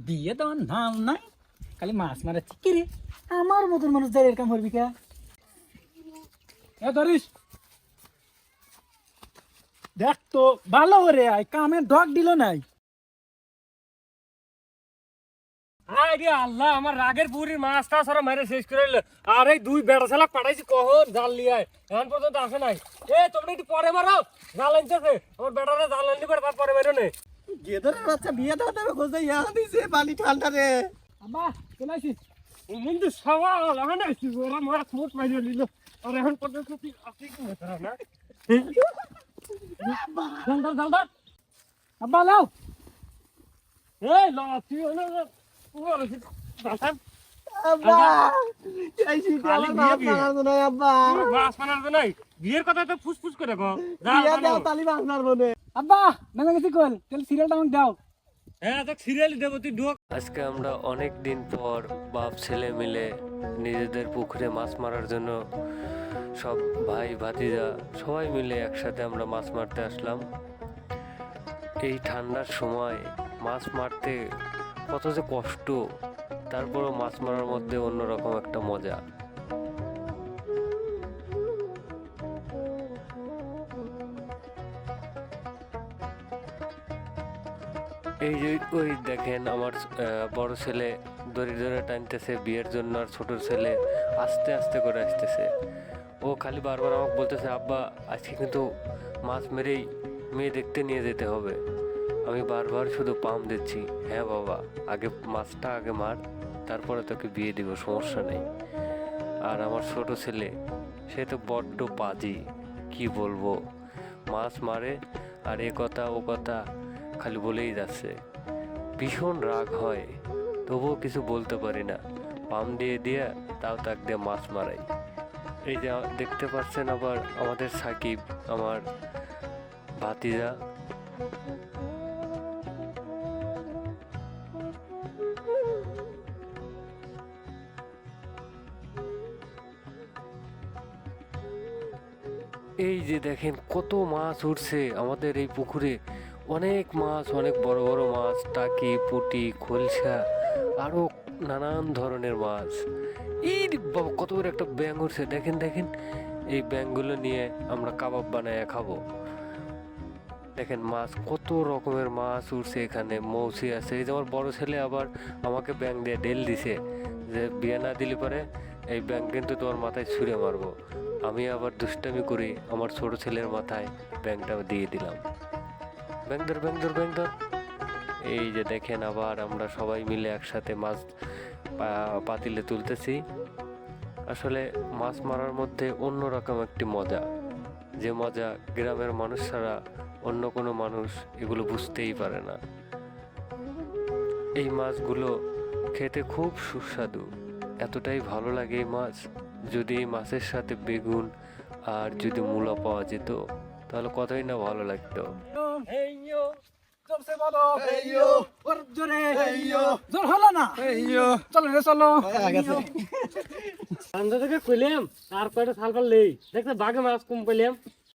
বিয়ে দেওয়ার নাম নাই, খালি মাছ মারাচ্ছি। কি রে, আমার মতন মানুষ যাই এরকম করবি কা? ধরিস দেখ তো ভালো করে আয়, কামে ডগ দিল নাই। আল্লাহ, আমার রাগের পুরীর মাছটা সারা মেরে শেষ করে দিল। আর এই দুই বেড়া শালাক পাঠাইছি কখন জাল লিয়ে এখন পর্যন্ত আসে নাই। তোমরা একটু পরে মারো, জাল আনতেছে আমার বেটারা, জাল আনলি করে পরে মেরো নে। গেদর বাচ্চা বিয়ে দেওয়া দেবে গোজা ইয়া দিছে বালি ঠান্ডা রে। আব্বা চলে আসিস। কিন্তু সওয়াল এখন আসছিস, ওরা মাছ মুট মারিয়ে নিল। আর এখন পর্যন্ত তুই আসি কি না না? জাল আব্বা লাও। এই লাঠি হলো আব্বা এই শীতে আমার মাছ মারার জন্য আব্বা। মাছ মারার জন্য বিয়ের কথা তো ফুসফুস করে গো। বিয়ে দাও তালি মাছ মারবো নে। আব্বা নামে গেছি কল, তেল সিরিয়ালটা আমাকে দাও। হ্যাঁ তো সিরিয়াল দেবো, তুই ঢোক। আজকে আমরা অনেক দিন পর বাপ ছেলে মিলে নিজেদের পুকুরে মাছ মারার জন্য সব ভাই ভাতিজা সবাই মিলে একসাথে আমরা মাছ মারতে আসলাম। এই ঠান্ডার সময় মাছ মারতে কত যে কষ্ট, তারপরও মাছ মারার মধ্যে অন্যরকম একটা মজা। এই যে ওই দেখেন আমার বড় ছেলে দড়ি ধরে টানতেছে বিয়ের জন্য, আর ছোট ছেলে আস্তে আস্তে করে আসতেছে। ও খালি বারবার আমাকে বলতেছে, আব্বা আজকে কিন্তু মাছ মেরেই মেয়ে দেখতে নিয়ে যেতে হবে। আমি বারবার শুধু পাম দিচ্ছি, হ্যাঁ বাবা আগে মাছটা আগে মার, তারপরে তোকে বিয়ে দিব, সমস্যা নেই। আর আমার ছোট ছেলে সে তো বড্ড পাজি, কি বলবো, মাছ মারে আর এ কথা ও কথা খালি বলেই যাচ্ছে। ভীষণ রাগ হয়, তবুও কিছু বলতে পারি না, পাম দিয়ে দিয়ে তাও তাক দিয়ে মাছ মারাই। এই যে দেখতে পাচ্ছেন আবার আমাদের সাকিব, আমার ভাতিজা। এই যে দেখেন কত মাছ উঠছে আমাদের এই পুকুরে, অনেক মাছ, অনেক বড় বড় মাছ, টাকি পুঁটি খলসা আরো নানান ধরনের মাছ। এই বাবা কত বড় একটা ব্যাঙ উঠছে, দেখেন দেখেন। এই ব্যাঙগুলো নিয়ে আমরা কাবাব বানায় খাবো। দেখেন মাছ, কত রকমের মাছ উঠছে এখানে, মৌসি আছে। এই যে আমার বড় ছেলে আবার আমাকে ব্যাঙ দিয়ে ডেল দিছে যে বিয়ে না দিলে পরে এই ব্যাঙ কিন্তু তোমার মাথায় ছুঁড়ে মারবো। আমি আবার দুষ্টামি করি, আমার ছোট ছেলের মাথায় ব্যাঙটা দিয়ে দিলাম। ব্যাঙ ধর ব্যাঙ ধর ব্যাঙ ধর। এই যে দেখেন আবার আমরা সবাই মিলে একসাথে মাছ পাতিলে তুলতেছি। আসলে মাছ মারার মধ্যে অন্যরকম একটি মজা, যে মজা গ্রামের মানুষ ছাড়া অন্য কোনো মানুষ এগুলো বুঝতেই পারে না। এই মাছগুলো খেতে খুব সুস্বাদু, এতটাই ভালো লাগে এই মাছ। যদি এই মাছের সাথে বেগুন আর যদি মূলা পাওয়া যেত তাহলে কতই না ভালো লাগতো। জোর হলো না, চলো রে চলো। থেকে কইলাম আর কয়টা সাল পারলেই দেখতে বাঘে মাছ কম পেলাম।